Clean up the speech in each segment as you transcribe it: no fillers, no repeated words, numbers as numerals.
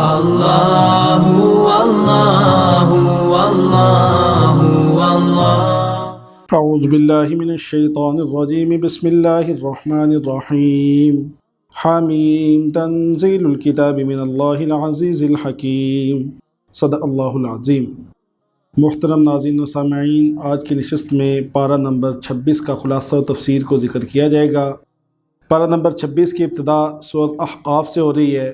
اللہ اللہ اللہ اللہ۔ اعوذ باللہ من الشیطان الرجیم، بسم اللہ الرحمن الرحیم۔ حامیم، تنزیل الکتاب من اللہ العزیز الحکیم، صدق اللہ العظیم۔ محترم ناظرین و سامعین، آج کی نشست میں پارہ نمبر 26 کا خلاصہ و تفسیر کو ذکر کیا جائے گا۔ پارہ نمبر 26 کی ابتدا سورۃ احقاف سے ہو رہی ہے۔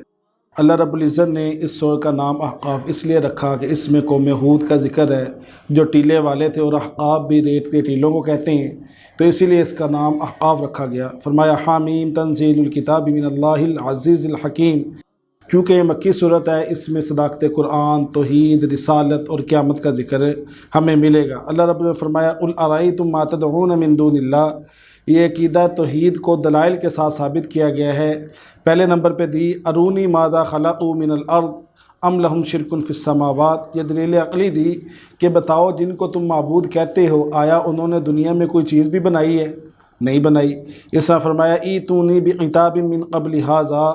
اللہ رب العزت نے اس سورہ کا نام احقاف اس لیے رکھا کہ اس میں قوم ہود کا ذکر ہے جو ٹیلے والے تھے، اور احقاف بھی ریت کے ٹیلوں کو کہتے ہیں، تو اسی لیے اس کا نام احقاف رکھا گیا۔ فرمایا حامیم تنزیل الکتاب من اللہ العزیز الحکیم، کیونکہ یہ مکی صورت ہے، اس میں صداقت قرآن، توحید، رسالت اور قیامت کا ذکر ہمیں ملے گا۔ اللہ رب نے فرمایا قل ارأیتم ما تدعون من دون اللہ، یہ عقیدہ توحید کو دلائل کے ساتھ ثابت کیا گیا ہے۔ پہلے نمبر پہ دی ارونی ماذا خلقوا من الارض ام لہم شرک فی السماوات، یہ دلیل عقلی دی کہ بتاؤ جن کو تم معبود کہتے ہو، آیا انہوں نے دنیا میں کوئی چیز بھی بنائی ہے؟ نہیں بنائی۔ اس طرح فرمایا ایتونی بکتاب من قبل ھذا،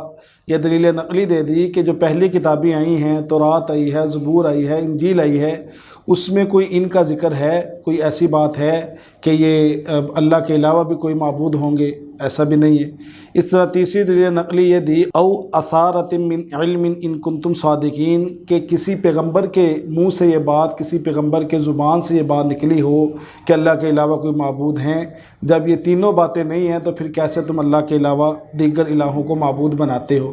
یہ دلیل نقلی دے دی کہ جو پہلی کتابیں آئی ہیں، تورات آئی ہے، زبور آئی ہے، انجیل آئی ہے، اس میں کوئی ان کا ذکر ہے، کوئی ایسی بات ہے کہ یہ اللہ کے علاوہ بھی کوئی معبود ہوں گے؟ ایسا بھی نہیں ہے۔ اس طرح تیسری دلیل نقلی یہ دی او اثارۃ من علم ان کنتم صادقین، کہ کسی پیغمبر کے منہ سے یہ بات، کسی پیغمبر کے زبان سے یہ بات نکلی ہو کہ اللہ کے علاوہ کوئی معبود ہیں۔ جب یہ تینوں باتیں نہیں ہیں تو پھر کیسے تم اللہ کے علاوہ دیگر الہوں کو معبود بناتے ہو؟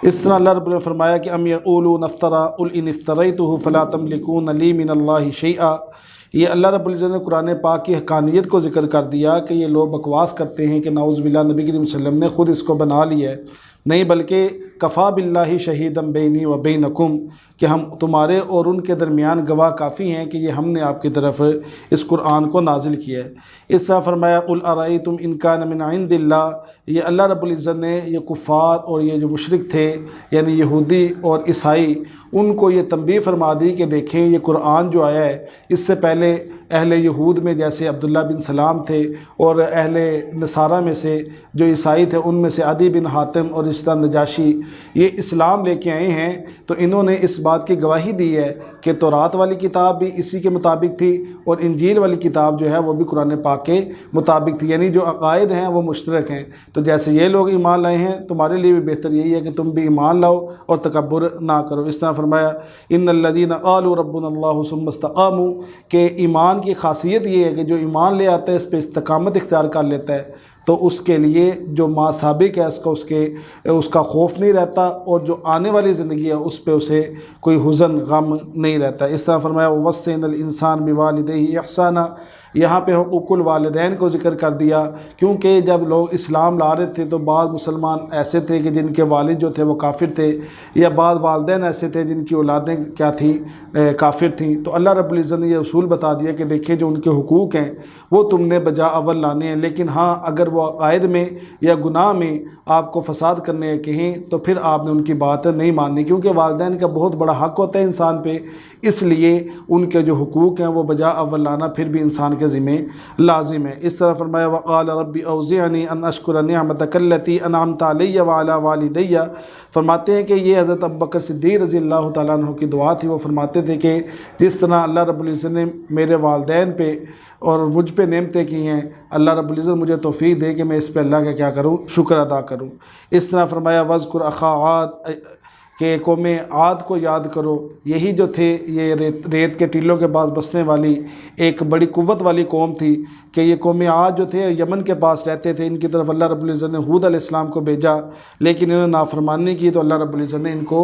اس طرح اللہ رب نے فرمایا کہ ام یقولون افترا قل ان افتریتہ فلا تملکون لی من اللہ شیئا، یہ اللہ رب العزت نے قرآن پاک کی حقانیت کو ذکر کر دیا کہ یہ لوگ بکواس کرتے ہیں کہ نعوذ باللہ نبی کریم صلی اللہ علیہ وسلم نے خود اس کو بنا لیا ہے، نہیں بلکہ کفا باللہ شہیدم بینی و بینکم، کہ ہم تمہارے اور ان کے درمیان گواہ کافی ہیں کہ یہ ہم نے آپ کی طرف اس قرآن کو نازل کیا ہے۔ اس طرح فرمایا قل ارأیتم ان کان من عند اللہ، یہ اللہ رب العزت نے یہ کفار اور یہ جو مشرک تھے یعنی یہودی اور عیسائی، ان کو یہ تنبیہ فرما دی کہ دیکھیں یہ قرآن جو آیا ہے، اس سے پہلے اہل یہود میں جیسے عبداللہ بن سلام تھے، اور اہل نصارہ میں سے جو عیسائی تھے ان میں سے عدی بن حاتم اور اس طرح نجاشی، یہ اسلام لے کے آئے ہیں، تو انہوں نے اس بات کی گواہی دی ہے کہ تورات والی کتاب بھی اسی کے مطابق تھی، اور انجیل والی کتاب جو ہے وہ بھی قرآن پاک کے مطابق تھی، یعنی جو عقائد ہیں وہ مشترک ہیں۔ تو جیسے یہ لوگ ایمان لائے ہیں، تمہارے لیے بھی بہتر یہی ہے کہ تم بھی ایمان لاؤ اور تکبر نہ کرو۔ اس طرح فرمایا ان الذین قالوا ربنا اللہ ثم استقاموا، کہ ایمان کی خاصیت یہ ہے کہ جو ایمان لے آتا ہے اس پہ استقامت اختیار کر لیتا ہے، تو اس کے لیے جو ما سابق ہے اس کا خوف نہیں رہتا، اور جو آنے والی زندگی ہے اس پہ اسے کوئی حزن غم نہیں رہتا۔ اس طرح فرمایا وَوَصَّيْنَا الْإِنسَانَ بِوَالِدَيْهِ إِحْسَانًا، یہاں پہ حقوق الوالدین کو ذکر کر دیا، کیونکہ جب لوگ اسلام لا رہے تھے تو بعض مسلمان ایسے تھے کہ جن کے والد جو تھے وہ کافر تھے، یا بعض والدین ایسے تھے جن کی اولادیں کیا تھیں، کافر تھیں۔ تو اللہ رب العزت نے یہ اصول بتا دیا کہ دیکھیں جو ان کے حقوق ہیں وہ تم نے بجا اول لانے ہیں، لیکن ہاں اگر وہ عقائد میں یا گناہ میں آپ کو فساد کرنے کہیں تو پھر آپ نے ان کی بات نہیں ماننی، کیونکہ والدین کا بہت بڑا حق ہوتا ہے انسان پہ، اس لیے ان کے جو حقوق ہیں وہ بجا اول لانا پھر بھی انسان کے ذمہ لازم ہے۔ اس طرح فرمایا وقال ربی اوزعنی ان اشکر نعمتک التی انعمت علی وعلی والدی، فرماتے ہیں کہ یہ حضرت ابوبکر صدیق رضی اللہ تعالیٰ عنہ کی دعا تھی۔ وہ فرماتے تھے کہ جس طرح اللہ رب العزت نے میرے والدین پہ اور مجھ پہ نعمتیں کی ہیں، اللہ رب العزت مجھے توفیق دے کہ میں اس پہ اللہ کا کیا کروں، شکر ادا کروں۔ اس طرح فرمایا وذکر اخا عاد، کہ قوم عاد کو یاد کرو، یہی جو تھے یہ ریت کے ٹیلوں کے پاس بسنے والی ایک بڑی قوت والی قوم تھی، کہ یہ قوم عاد جو تھے یمن کے پاس رہتے تھے، ان کی طرف اللہ رب العزت نے ہود علیہ السلام کو بھیجا، لیکن انہوں نے نافرمانی کی تو اللہ رب العزت نے ان کو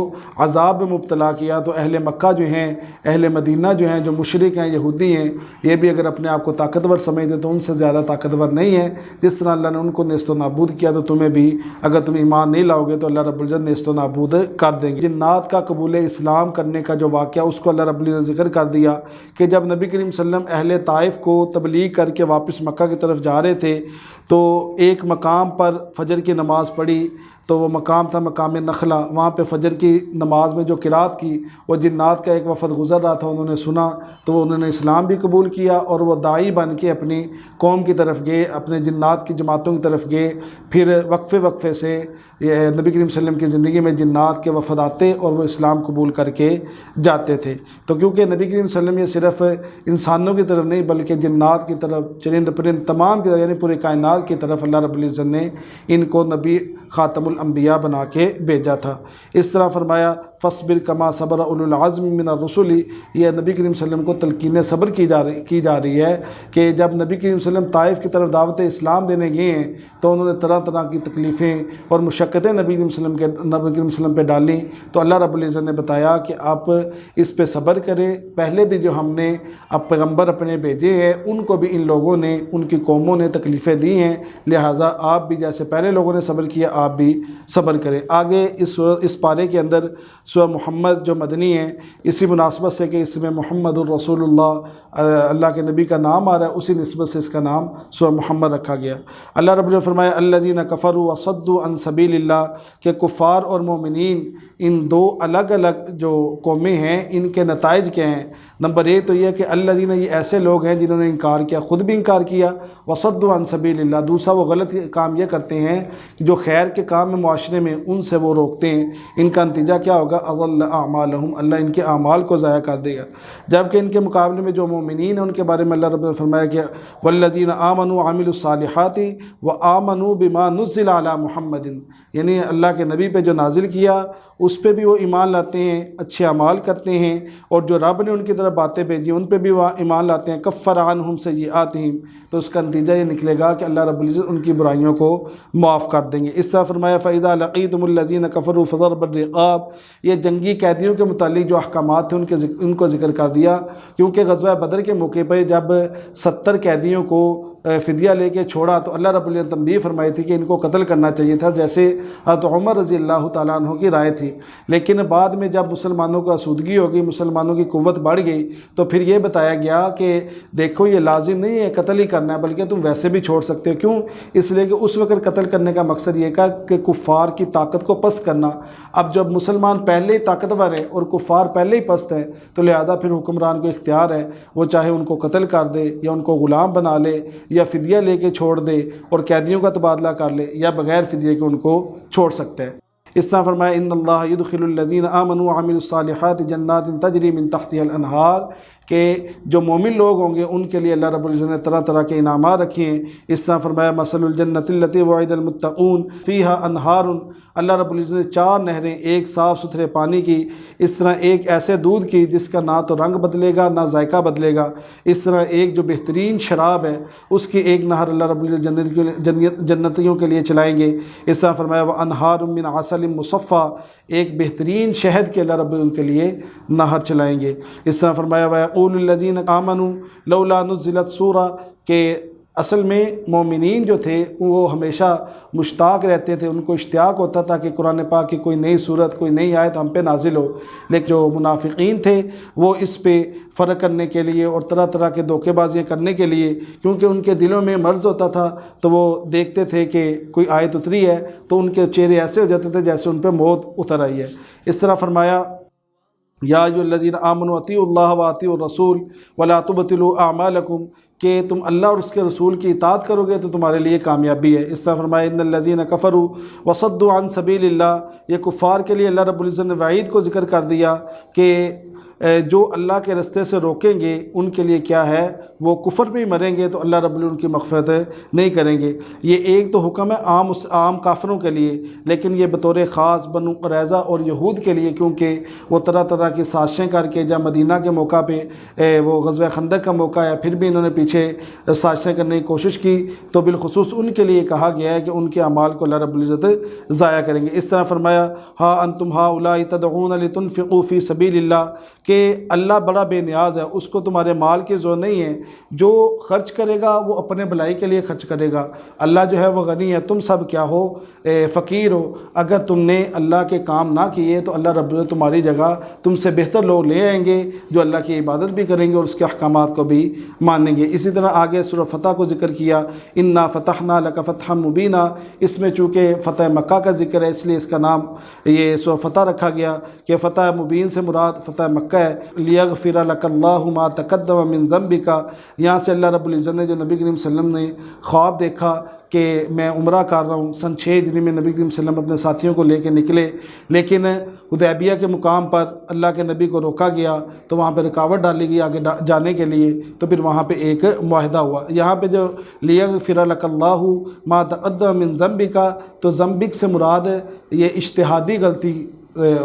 عذاب میں مبتلا کیا۔ تو اہل مکہ جو ہیں، اہل مدینہ جو ہیں، جو مشرک ہیں، یہودی ہیں، یہ بھی اگر اپنے آپ کو طاقتور سمجھتے تو ان سے زیادہ طاقتور نہیں ہیں۔ جس طرح اللہ نے ان کو نیست و نابود کیا تو تمہیں بھی اگر تم ایمان نہیں لاؤ گے تو اللہ رب العزت نیست و نابود کر دیں گے۔ جنات کا قبول اسلام کرنے کا جو واقعہ اس کو اللہ رب العزت ذکر کر دیا کہ جب نبی کریم صلی اللہ علیہ وسلم اہل طائف کو تبلیغ کر کے واپس مکہ کی طرف جا رہے تھے تو ایک مقام پر فجر کی نماز پڑھی تو وہ مقام تھا مقام نخلا، وہاں پہ فجر کی نماز میں جو قرات کی، وہ جنات کا ایک وفد گزر رہا تھا، انہوں نے سنا تو انہوں نے اسلام بھی قبول کیا، اور وہ داعی بن کے اپنی قوم کی طرف گئے، اپنے جنات کی جماعتوں کی طرف گئے۔ پھر وقفے سے نبی کریم صلی اللہ علیہ وسلم کی زندگی میں جنات کے وفد آتے اور وہ اسلام قبول کر کے جاتے تھے۔ تو کیونکہ نبی کریم صلی اللہ علیہ وسلم یہ صرف انسانوں کی طرف نہیں بلکہ جنات کی طرف، چرند پرند تمام کی طرف، یعنی پورے کائنات کی طرف اللہ رب العزت نے ان کو نبی خاتم الانبیاء بنا کے بھیجا تھا۔ اس طرح فرمایا فاصبر کما صبر اولو العزم من الرسل، یہ نبی کریم صلی اللہ علیہ وسلم کو تلقین صبر کی جا رہی ہے کہ جب نبی کریم صلی اللہ علیہ وسلم طائف کی طرف دعوت اسلام دینے گئے ہیں تو انہوں نے طرح طرح کی تکلیفیں اور مشقتیں نبی کریم صلی اللہ علیہ وسلم پہ ڈالیں، تو اللہ رب العزت نے بتایا کہ آپ اس پہ صبر کریں۔ پہلے بھی جو ہم نے اب پیغمبر اپنے بھیجے ہیں ان کو بھی ان لوگوں نے، ان کی قوموں نے تکلیفیں دی ہیں، لہٰذا آپ بھی جیسے پہلے لوگوں نے صبر کیا آپ بھی صبر کریں۔ آگے اس پارے کے اندر سورہ محمد جو مدنی ہے، اسی مناسبت سے کہ اس میں محمد الرسول اللہ کے نبی کا نام آ رہا ہے، اسی نسبت سے اس کا نام سورہ محمد رکھا گیا۔ اللہ رب نے فرمایا الذین کفروا وصدوا عن سبیل اللہ، کہ کفار اور مومنین ان دو الگ الگ جو قومیں ہیں ان کے نتائج کیا ہیں؟ نمبر ایک تو یہ کہ الذین، یہ ایسے لوگ ہیں جنہوں نے انکار کیا، خود بھی انکار کیا، وصدوا عن سبیل اللہ، دوسرا وہ غلط کام یہ کرتے ہیں کہ جو خیر کے کام میں معاشرے میں ان سے وہ روکتے ہیں، ان کا نتیجہ کیا ہوگا؟ اضل اعمالہم، اللہ ان کے اعمال کو ضائع کر دے گا۔ جبکہ ان کے مقابلے میں جو مومنین ہیں ان کے بارے میں اللہ رب نے فرمایا کہ والذین آمنوا وعملوا الصالحات وآمنوا بما نزل علی محمد، یعنی اللہ کے نبی پہ جو نازل کیا اس پہ بھی وہ ایمان لاتے ہیں، اچھے اعمال کرتے ہیں، اور جو رب نے ان کی طرف باتیں بھیجی ان پہ بھی وہ ایمان لاتے ہیں، کفر عنہم سیئاتہم، تو اس کا نتیجہ یہ نکلے گا کہ اللہ رب العزت ان کی برائیوں کو معاف کر دیں گے۔ اس طرح فرمایا فَإِذَا لَقِيتُمُ الَّذِينَ كَفَرُوا فَضَرْبَ الرِّقَابِ، یہ جنگی قیدیوں کے متعلق جو احکامات تھے ان کو ذکر کر دیا، کیونکہ غزوہ بدر کے موقع پہ جب 70 قیدیوں کو فدیہ لے کے چھوڑا تو اللہ رب العزت نے تنبیہ فرمائی تھی کہ ان کو قتل کرنا چاہیے تھا، جیسے حضرت عمر رضی اللہ تعالیٰ عنہ کی رائے تھی۔ لیکن بعد میں جب مسلمانوں کو آسودگی ہو گئی، مسلمانوں کی قوت بڑھ گئی، تو پھر یہ بتایا گیا کہ دیکھو یہ لازم نہیں ہے قتل ہی کرنا ہے، بلکہ تم ویسے بھی چھوڑ سکتے ہو۔ کیوں؟ اس لیے کہ اس وقت قتل کرنے کا مقصد یہ تھا کہ کفار کی طاقت کو پست کرنا۔ اب جب مسلمان پہلے ہی طاقتور ہیں اور کفار پہلے ہی پست ہیں تو لہذا پھر حکمران کو اختیار ہے، وہ چاہے ان کو قتل کر دے یا ان کو غلام بنا لے یا فدیہ لے کے چھوڑ دے اور قیدیوں کا تبادلہ کر لے، یا بغیر فدیے کے ان کو چھوڑ سکتا ہے۔ اس طرح فرمایا ان اللہ یدخل الذین آمنوا وعملوا الصالحات جنات تجری من تحتها الانہار، کہ جو مومن لوگ ہوں گے ان کے لیے اللہ رب العزت نے طرح طرح کے انعامات رکھے ہیں۔ اس طرح فرمایا مثل الجنۃ التی وعد المتقون فیہا انہار، اللہ رب العزت نے 4 نہریں، ایک صاف ستھرے پانی کی، اس طرح ایک ایسے دودھ کی جس کا نہ تو رنگ بدلے گا نہ ذائقہ بدلے گا، اس طرح ایک جو بہترین شراب ہے اس کی ایک نہر اللہ رب العزت جنتیوں کے لیے چلائیں گے۔ اس طرح فرمایا وانہار من عسل مصفی، ایک بہترین شہد کے اللہ رب ان کے لیے نہر چلائیں گے۔ اس طرح فرمایا وَيَقُولُ الَّذِينَ آمَنُوا لَوْلَا نُزِّلَتْ سورہ، کہ اصل میں مومنین جو تھے وہ ہمیشہ مشتاق رہتے تھے، ان کو اشتیاق ہوتا تھا کہ قرآن پاک کی کوئی نئی صورت، کوئی نئی آیت ہم پہ نازل ہو، لیکن جو منافقین تھے وہ اس پہ فرق کرنے کے لیے اور طرح طرح کے دھوکے بازیاں کرنے کے لیے، کیونکہ ان کے دلوں میں مرض ہوتا تھا تو وہ دیکھتے تھے کہ کوئی آیت اتری ہے تو ان کے چہرے ایسے ہو جاتے تھے جیسے ان پہ موت اتر آئی ہے۔ اس طرح فرمایا یا ایھا الذین آمنوا اطیعوا اللہ واطیعوا الرسول ولا تبطلوا اعمالکم، کہ تم اللہ اور اس کے رسول کی اطاعت کرو گے تو تمہارے لیے کامیابی ہے۔ اس طرح فرمایا ان الذین کفروا وصدوا عن سبیل اللہ، یہ کفار کے لیے اللہ رب العزت نے وعید کو ذکر کر دیا کہ جو اللہ کے رستے سے روکیں گے ان کے لیے کیا ہے، وہ کفر بھی مریں گے تو اللہ رب العزت ان کی مغفرت نہیں کریں گے۔ یہ ایک تو حکم ہے عام کافروں کے لیے، لیکن یہ بطور خاص بنو قریظہ اور یہود کے لیے، کیونکہ وہ طرح طرح کی سازشیں کر کے جب مدینہ کے موقع پہ وہ غزوہ خندق کا موقع ہے پھر بھی انہوں نے پیچھے سازشیں کرنے کی کوشش کی، تو بالخصوص ان کے لیے کہا گیا ہے کہ ان کے اعمال کو اللہ رب العزت ضائع کریں گے۔ اس طرح فرمایا ہا انتم ہؤلاء تدعون لتنفقوا فی سبیل اللہ، کہ اللہ بڑا بے نیاز ہے، اس کو تمہارے مال کی ضرورت نہیں ہے جو خرچ کرے گا وہ اپنے بھلائی کے لیے خرچ کرے گا۔ اللہ جو ہے وہ غنی ہے، تم سب کیا ہو، فقیر ہو۔ اگر تم نے اللہ کے کام نہ کیے تو اللہ رب العزت تمہاری جگہ تم سے بہتر لوگ لے آئیں گے جو اللہ کی عبادت بھی کریں گے اور اس کے احکامات کو بھی مانیں گے۔ اسی طرح آگے سورہ فتح کو ذکر کیا، انا فتحنا لک فتحا مبینا، اس میں چونکہ فتح مکہ کا ذکر ہے اس لیے اس کا نام یہ سورہ فتح رکھا گیا کہ فتح مبین سے مراد فتح مکہ ہے۔ لیغفر لک اللہ ما تقدم من ذنبک، یہاں سے اللہ رب العزت نے جو نبی کریم صلی اللہ علیہ وسلم نے خواب دیکھا کہ میں عمرہ کر رہا ہوں، سن 6 ہجری میں نبی کریم صلی اللہ علیہ وسلم اپنے ساتھیوں کو لے کے نکلے، لیکن حدیبیہ کے مقام پر اللہ کے نبی کو روکا گیا تو وہاں پہ رکاوٹ ڈالی گئی آگے جانے کے لیے، تو پھر وہاں پہ ایک معاہدہ ہوا۔ یہاں پہ جو لیغفر لک اللہ ما تقدم من ذنبک، تو ذنبک سے مراد یہ اجتہادی غلطی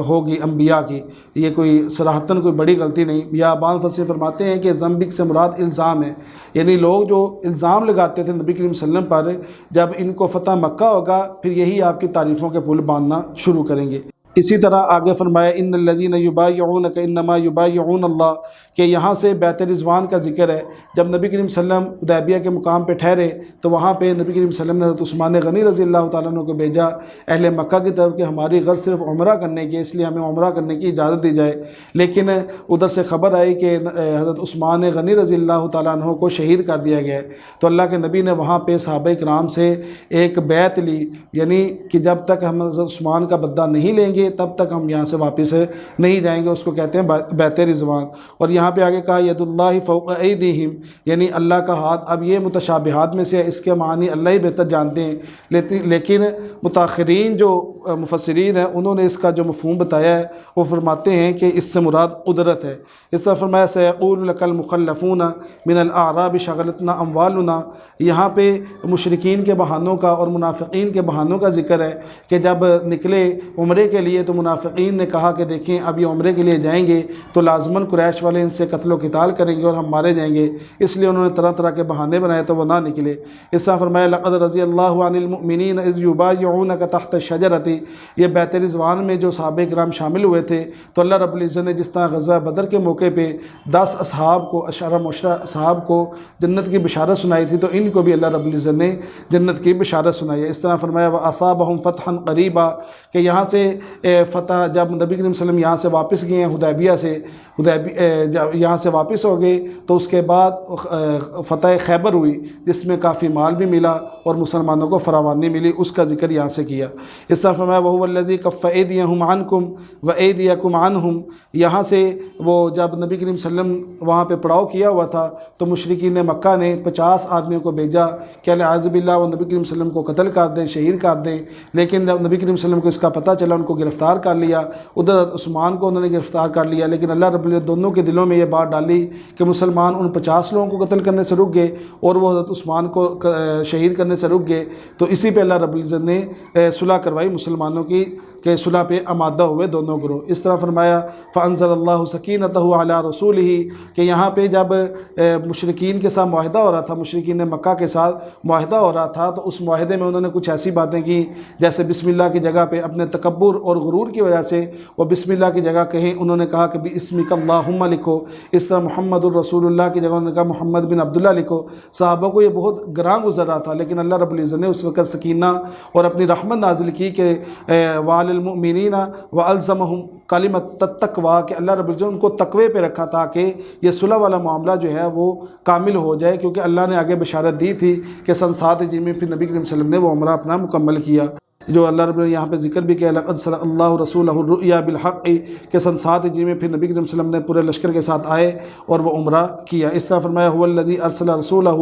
ہوگی انبیاء کی، یہ کوئی صراحتاً کوئی بڑی غلطی نہیں۔ یا بعض مفسرین فرماتے ہیں کہ ذنبک سے مراد الزام ہے، یعنی لوگ جو الزام لگاتے تھے نبی کریم صلی اللہ علیہ وسلم پر، جب ان کو فتح مکہ ہوگا پھر یہی آپ کی تعریفوں کے پل باندھنا شروع کریں گے۔ اسی طرح آگے فرمایا ان الذین یبایعونک انما یبایعون اللہ، کہ یہاں سے بیت رضوان کا ذکر ہے۔ جب نبی کریم صلی اللہ علیہ وسلم حدیبیہ کے مقام پہ ٹھہرے تو وہاں پہ نبی کریم صلی اللہ علیہ وسلم نے حضرت عثمان غنی رضی اللہ تعالیٰ عنہ کو بھیجا اہل مکہ کی طرف کہ ہماری غرض صرف عمرہ کرنے کی ہے، اس لیے ہمیں عمرہ کرنے کی اجازت دی جائے، لیکن ادھر سے خبر آئی کہ حضرت عثمان غنی رضی اللہ تعالیٰ عنہ کو شہید کر دیا گیا ہے۔ تو اللہ کے نبی نے وہاں پہ صحابہ کرام سے ایک بیعت لی، یعنی کہ جب تک ہم حضرت عثمان کا بدلہ نہیں لیں گے تب تک ہم یہاں سے واپس نہیں جائیں گے، اس کو کہتے ہیں بیت رضوان۔ اور یہاں پہ آگے کہا ید اللہ فوق ایدیہم، یعنی اللہ کا ہاتھ۔ اب یہ متشابہات میں سے اس کے معنی اللہ ہی بہتر جانتے ہیں، لیکن متاخرین جو مفسرین ہیں انہوں نے اس کا جو مفہوم بتایا ہے وہ فرماتے ہیں کہ اس سے مراد قدرت ہے۔ اس طرح فرمایا سیقول لک المخلفون من الاعراب شغلتنا اموالنا، یہاں پہ مشرکین کے بہانوں کا اور منافقین کے بہانوں کا ذکر ہے کہ جب نکلے عمرے کے لیے تو منافقین نے کہا کہ دیکھیں اب یہ عمرے کے لیے جائیں گے تو لازماً قریش والے ان سے قتل و قتال کریں گے اور ہم مارے جائیں گے، اس لیے انہوں نے طرح طرح کے بہانے بنائے تو وہ نہ نکلے۔ اس طرح فرمایا لقد رضی اللہ عن المؤمنین اذ یبایعونک تحت الشجرۃ، یہ بیت رضوان میں جو صحابہ کرام شامل ہوئے تھے تو اللہ رب العزت نے جس طرح غزوہ بدر کے موقع پہ 10 اصحاب کو، عشرہ مبشرہ اصحاب کو جنت کی بشارت سنائی تھی تو ان کو بھی اللہ رب العزت نے جنت کی بشارت سنائی ہے۔ اس طرح فرمایا وَأَصَابَهُمْ فَتْحًا قَرِيبًا، کہ یہاں سے فتح، جب نبی کریم صلی اللہ علیہ وسلم یہاں سے واپس گئے ہیں حدیبیہ سے، جب یہاں سے واپس ہو گئے تو اس کے بعد فتح خیبر ہوئی جس میں کافی مال بھی ملا اور مسلمانوں کو فراوانی ملی، اس کا ذکر یہاں سے کیا۔ اس طرح فرمایا وَهُوَ الَّذِي كَفَّ أَيْدِيَهُمْ عَنْكُمْ وَأَيْدِيَكُمْ عَنْهُمْ، یہاں سے وہ جب نبی کریم صلی اللہ علیہ وسلم وہاں پہ پڑاؤ کیا ہوا تھا تو مشرکین مکہ نے 50 آدمیوں کو بھیجا کہ اعوذ باللہ وہ نبی کریم صلی اللہ علیہ وسلم کو قتل کر دیں، شہید کر دیں، لیکن جب نبی کریم صلی اللہ علیہ وسلم کو اس کا پتہ چلا ان کو گرفتار کر لیا، ادھر عثمان کو انہوں نے گرفتار کر لیا، لیکن اللہ رب العزت دونوں کے دلوں میں یہ بات ڈالی کہ مسلمان ان 50 لوگوں کو قتل کرنے سے رک گئے اور وہ حضرت عثمان کو شہید کرنے سے رک گئے، تو اسی پہ اللہ رب العزت نے صلح کروائی مسلمانوں کی کہ صلح پہ آمادہ ہوئے دونوں گروہ۔ اس طرح فرمایا فَأَنزَلَ اللَّهُ سَكِينَتَهُ عَلَىٰ رَسُولِهِ، کہ یہاں پہ جب مشرکین کے ساتھ معاہدہ ہو رہا تھا، مشرکین مکہ کے ساتھ معاہدہ ہو رہا تھا، تو اس معاہدے میں انہوں نے کچھ ایسی باتیں کی جیسے بسم اللہ کی جگہ پہ اپنے تکبر اور غرور کی وجہ سے وہ بسم اللہ کی جگہ کہیں انہوں نے کہا کہ بِاسْمِكَ اللَّهُمَّ لکھو، اس طرح محمد الرسول اللہ کی جگہ انہوں نے کہا محمد بن عبداللہ لکھو۔ صحابہ کو یہ بہت گراں گزر رہا تھا، لیکن اللہ رب العزت نے اس وقت سکینہ اور اپنی رحمت نازل کی کہ وَعَلَى الْمُؤْمِنِينَ وَأَلْزَمَهُمْ کلمۃ التقویٰ، کہ اللہ رب العزت ان کو تقوی پہ رکھا تاکہ یہ صلح والا معاملہ جو ہے وہ کامل ہو جائے، کیونکہ اللہ نے آگے بشارت دی تھی کہ سن 7 ہجری میں پھر نبی کریم صلی اللہ علیہ وسلم نے وہ عمرہ اپنا مکمل کیا، جو اللہ رب نے یہاں پہ ذکر بھی کیا لقد صدق اللہ رسولہ الرؤیا بالحق، کہ سن 7 ہجری میں پھر نبی کریم صلی اللہ علیہ وسلم نے پورے لشکر کے ساتھ آئے اور وہ عمرہ کیا۔ اس طرح فرمایا هو الذی ارسل رسولہ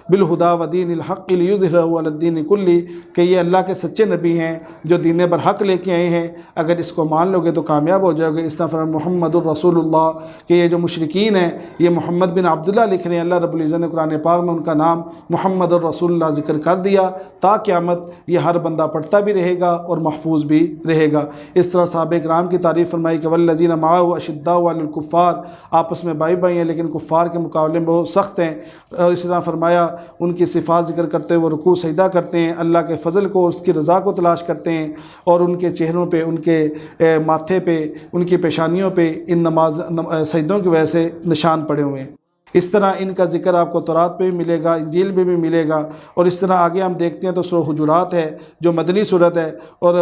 بالہدی ودین الحق لیظہرہ علی الدین کلہ، کہ یہ اللہ کے سچے نبی ہیں جو دین برحق لے کے آئے ہیں، اگر اس کو مان لو گے تو کامیاب ہو جاؤ گے۔ اس طرح فرمایا محمد الرسول اللہ، کہ یہ جو مشرکین ہیں یہ محمد بن عبداللہ لکھ رہے ہیں، اللہ رب العزت نے قرآن پاک میں ان کا نام محمد الرسول اللہ ذکر کر دیا، تا قیامت یہ ہر بندہ پڑھتا بھی رہے گا اور محفوظ بھی رہے گا۔ اس طرح صحابہ کرام کی تعریف فرمائی کہ والذین معہ اشداء علی الکفار، آپس میں بھائی بھائی ہیں لیکن کفار کے مقابلے میں بہت سخت ہیں۔ اور اسی طرح فرمایا ان کی صفات ذکر کرتے ہوئے رکوع سجدہ کرتے ہیں، اللہ کے فضل کو اور اس کی رضا کو تلاش کرتے ہیں، اور ان کے چہروں پہ، ان کے ماتھے پہ، ان کی پیشانیوں پہ ان سجدوں کی وجہ سے نشان پڑے ہوئے ہیں۔ اس طرح ان کا ذکر آپ کو تورات پہ بھی ملے گا، انجیل میں بھی ملے گا، اور اس طرح آگے ہم دیکھتے ہیں تو سورہ حجرات ہے جو مدنی صورت ہے، اور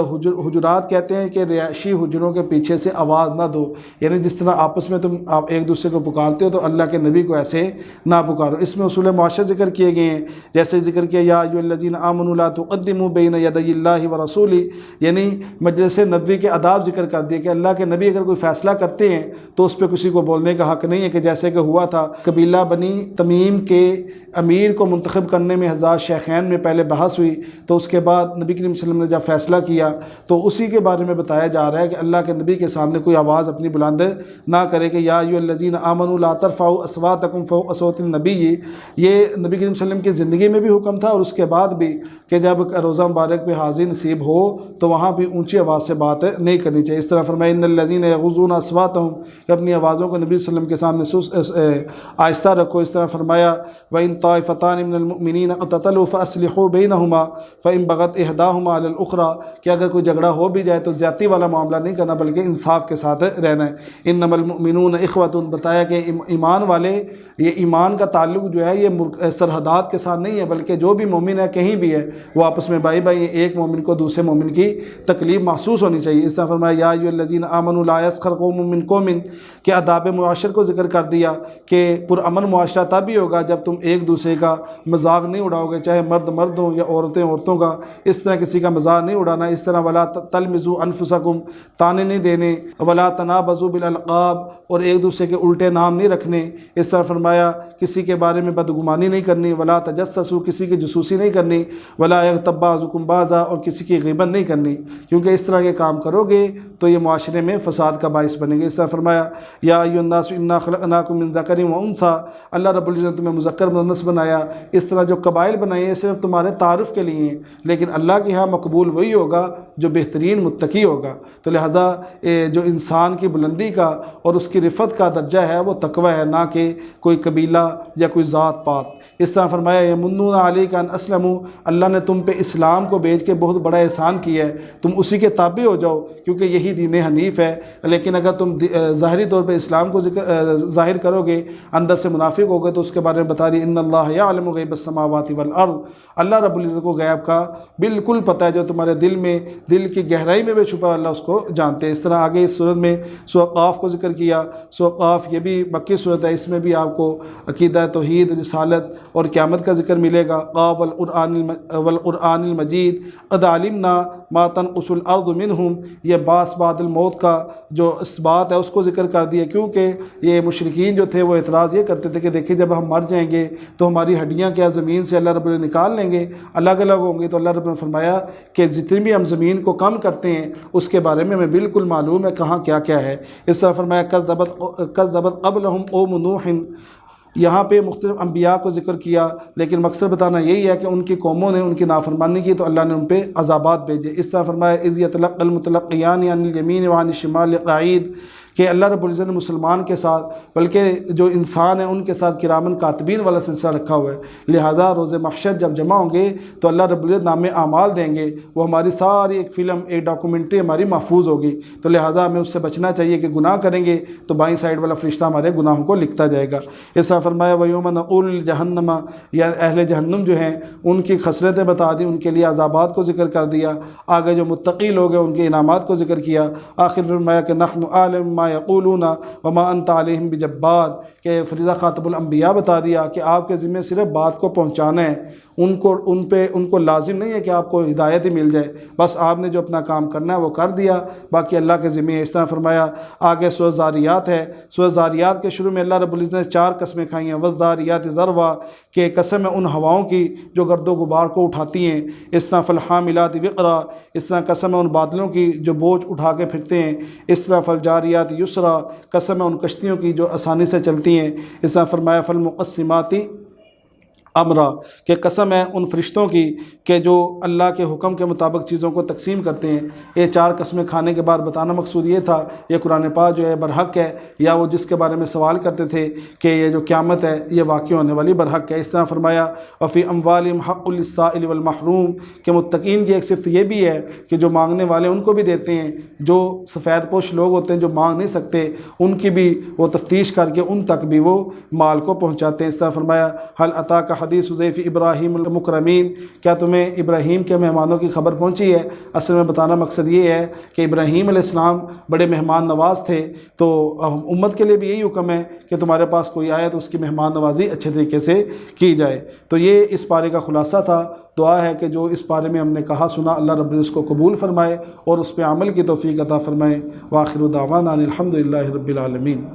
حجرات کہتے ہیں کہ رہائشی حجروں کے پیچھے سے آواز نہ دو، یعنی جس طرح آپس میں تم آپ ایک دوسرے کو پکارتے ہو تو اللہ کے نبی کو ایسے نہ پکارو۔ اس میں اصول معاشرہ ذکر کیے گئے ہیں، جیسے ذکر کیا یا ایھا الذین آمنوا لا تقدموا بین یدی اللہ ورسولہ، یعنی مجلس نبوی کے آداب ذکر کر دیے کہ اللہ کے نبی اگر کوئی فیصلہ کرتے ہیں تو اس پہ کسی کو بولنے کا حق نہیں ہے، کہ جیسے کہ ہوا تھا قبیلہ بنی تمیم کے امیر کو منتخب کرنے میں حضرات شیخین میں پہلے بحث ہوئی، تو اس کے بعد نبی کریم صلی اللہ علیہ وسلم نے جب فیصلہ کیا تو اسی کے بارے میں بتایا جا رہا ہے کہ اللہ کے نبی کے سامنے کوئی آواز اپنی بلند نہ کرے، کہ یا ایھا الذین آمنوا لا ترفعوا اصواتکم فوق اصوات النبی، یہ نبی کریم صلی اللہ علیہ وسلم کی زندگی میں بھی حکم تھا، اور اس کے بعد بھی کہ جب روزہ مبارک پہ حاضری نصیب ہو تو وہاں بھی اونچی آواز سے بات نہیں کرنی چاہیے۔ اس طرح فرمایا ان الذین یغضون اصواتهم، کہ اپنی آوازوں کو نبی صلی اللہ علیہ وسلم کے سامنے آہستہ رکھو۔ اس طرح فرمایا وَإِن طَائِفَتَانِ مِنَ الْمُؤْمِنِينَ اقْتَتَلُوا فَأَصْلِحُوا بَيْنَهُمَا فَإِن بَغَتْ إِحْدَاهُمَا عَلَى الْأُخْرَى، کہ اگر کوئی جھگڑا ہو بھی جائے تو زیادتی والا معاملہ نہیں کرنا بلکہ انصاف کے ساتھ رہنا ہے۔ انما المؤمنون اخوۃ، بتایا کہ ایمان والے، یہ ایمان کا تعلق جو ہے یہ سرحدات کے ساتھ نہیں ہے، بلکہ جو بھی مومن ہے کہیں بھی ہے وہ آپس میں بھائی بھائی، ایک مومن کو دوسرے مومن کی تکلیف محسوس ہونی چاہیے۔ اس طرح فرمایا یا ایھا الذین آمنوا لا یسخر قوم من قوم، کہ آداب معاشر کو ذکر کر دیا کہ پرامن معاشرہ تب ہی ہوگا جب تم ایک دوسرے کا مذاق نہیں اڑاؤ گے، چاہے مرد مرد ہوں یا عورتیں عورتوں کا، اس طرح کسی کا مذاق نہیں اڑانا۔ اس طرح ولا تلمزوا انفسکم، تانے نہیں دینے، ولا تنابزوا بالالقاب، اور ایک دوسرے کے الٹے نام نہیں رکھنے۔ اس طرح فرمایا کسی کے بارے میں بدگمانی نہیں کرنی، ولا تجسسوا، کسی کی جاسوسی نہیں کرنی، ولا یغتب بعضکم بعضا، اور کسی کی غیبت نہیں کرنی، کیونکہ اس طرح کے کام کرو گے تو یہ معاشرے میں فساد کا باعث بنے گے۔ اس طرح فرمایا یا ایھا الناس انا خلقناکم من ذکر و انثی، اللہ رب العزت نے تمہیں مذکر مؤنث بنایا۔ اس طرح جو قبائل بنائے ہیں صرف تمہارے تعارف کے لیے ہیں، لیکن اللہ کے ہاں مقبول وہی ہوگا جو بہترین متقی ہوگا۔ تو لہذا جو انسان کی بلندی کا اور اس کی رفعت کا درجہ ہے وہ تقوی ہے، نہ کہ کوئی قبیلہ یا کوئی ذات پات۔ اس طرح فرمایا یمنون علیک ان اسلموا، اللہ نے تم پہ اسلام کو بھیج کے بہت بڑا احسان کیا ہے، تم اسی کے تابع ہو جاؤ کیونکہ یہی دین حنیف ہے۔ لیکن اگر تم ظاہری طور پہ اسلام کو ظاہر کرو گے، اندر سے منافق ہو گئے، تو اس کے بارے میں بتا دی ان اللہ یعلم غیب السماوات والارض، اللہ رب العزت کو غیب کا بالکل پتہ ہے، جو تمہارے دل میں، دل کی گہرائی میں بھی چھپا اللہ اس کو جانتے ہیں۔ اس طرح آگے اس صورت میں سورہ قاف کو ذکر کیا۔ سورہ قاف یہ بھی مکی صورت ہے، اس میں بھی آپ کو عقیدہ توحید، رسالت اور قیامت کا ذکر ملے گا۔ قاف والقرآن المجید قد علمنا ما تنقص الارض منہم، یہ باس بعد الموت کا جو اس بات ہے اس کو ذکر کر دیا، کیونکہ یہ مشرکین جو تھے وہ اعتراض یہ کرتے تھے کہ دیکھیں جب ہم مر جائیں گے تو ہماری ہڈیاں کیا زمین سے اللہ رب نے نکال لیں گے، الگ الگ ہوں گے؟ تو اللہ رب نے فرمایا کہ جتنی بھی ہم زمین کو کم کرتے ہیں اس کے بارے میں ہمیں بالکل معلوم ہے کہاں کیا کیا ہے۔ اس طرح فرمایا کذبت قبلہم قوم نوح، یہاں پہ مختلف انبیاء کو ذکر کیا، لیکن مقصد بتانا یہی ہے کہ ان کی قوموں نے ان کی نافرمانی کی تو اللہ نے ان پہ عذابات بھیجے۔ اس طرح فرمایا اذ یتلقى المتلقیان عن الیمین وعن الشمال قعید، کہ اللہ رب العزت نے مسلمان کے ساتھ بلکہ جو انسان ہیں ان کے ساتھ کرامن کاتبین والا سلسلہ رکھا ہوا ہے، لہٰذا روز محشر جب جمع ہوں گے تو اللہ رب العزت نام اعمال دیں گے، وہ ہماری ساری ایک فلم، ایک ڈاکومنٹری ہماری محفوظ ہوگی، تو لہٰذا ہمیں اس سے بچنا چاہیے کہ گناہ کریں گے تو بائیں سائڈ والا فرشتہ ہمارے گناہوں کو لکھتا جائے گا۔ ایسا فرمایا وَيَوْمَ نَقُولُ لِجَهَنَّمَ، یا اہل جہنم جو ہیں ان کی خسرتیں بتا دی، ان کے لیے عذابات کو ذکر کر دیا، آگے جو متقی لوگ ہیں ان کے انعامات کو ذکر کیا، آخر فرمایا کہ نحن اعلم ما یقولون وما انت علیہم بجبار، کہ فریضہ خاتم الانبیاء بتا دیا کہ آپ کے ذمہ صرف بات کو پہنچانا ہے، ان کو لازم نہیں ہے کہ آپ کو ہدایت ہی مل جائے، بس آپ نے جو اپنا کام کرنا ہے وہ کر دیا، باقی اللہ کے ذمہ ہے۔ اس طرح فرمایا آگے سورہ زاریات ہے، سورہ زاریات کے شروع میں اللہ رب العزت نے 4 قسمیں کھائی ہیں، والذاریات ذروا، کہ قسم ہے ان ہواؤں کی جو گرد و غبار کو اٹھاتی ہیں، اس طرح فالحاملات وقرا، اس طرح قسم ہے ان بادلوں کی جو بوجھ اٹھا کے پھرتے ہیں، اس طرح فالجاریات یسرا، قسم ہے ان کشتیوں کی جو آسانی سے چلتی ہیں، اس طرح فرمایا فالمقسمات امرا کہ قسم ہے ان فرشتوں کی کہ جو اللہ کے حکم کے مطابق چیزوں کو تقسیم کرتے ہیں۔ یہ 4 قسمیں کھانے کے بعد بتانا مقصود یہ تھا یہ قرآن پاک جو ہے برحق ہے، یا وہ جس کے بارے میں سوال کرتے تھے کہ یہ جو قیامت ہے یہ واقع ہونے والی برحق ہے۔ اس طرح فرمایا وفی اموالہم حق للسائل والمحروم کہ متقین کی ایک صفت یہ بھی ہے کہ جو مانگنے والے ان کو بھی دیتے ہیں، جو سفید پوش لوگ ہوتے ہیں جو مانگ نہیں سکتے ان کی بھی وہ تفتیش کر کے ان تک بھی وہ مال کو پہنچاتے ہیں۔ اس طرح فرمایا حل اتاک حدیث ضیف ابراہیم المکرمین کیا تمہیں ابراہیم کے مہمانوں کی خبر پہنچی ہے؟ اصل میں بتانا مقصد یہ ہے کہ ابراہیم علیہ السلام بڑے مہمان نواز تھے، تو امت کے لیے بھی یہی حکم ہے کہ تمہارے پاس کوئی آئے تو اس کی مہمان نوازی اچھے طریقے سے کی جائے۔ تو یہ اس پارے کا خلاصہ تھا۔ دعا ہے کہ جو اس بارے میں ہم نے کہا سنا اللہ رب العزت کو قبول فرمائے اور اس پہ عمل کی توفیق عطا فرمائے۔ وآخر دعوانا ان الحمد للہ رب العالمین۔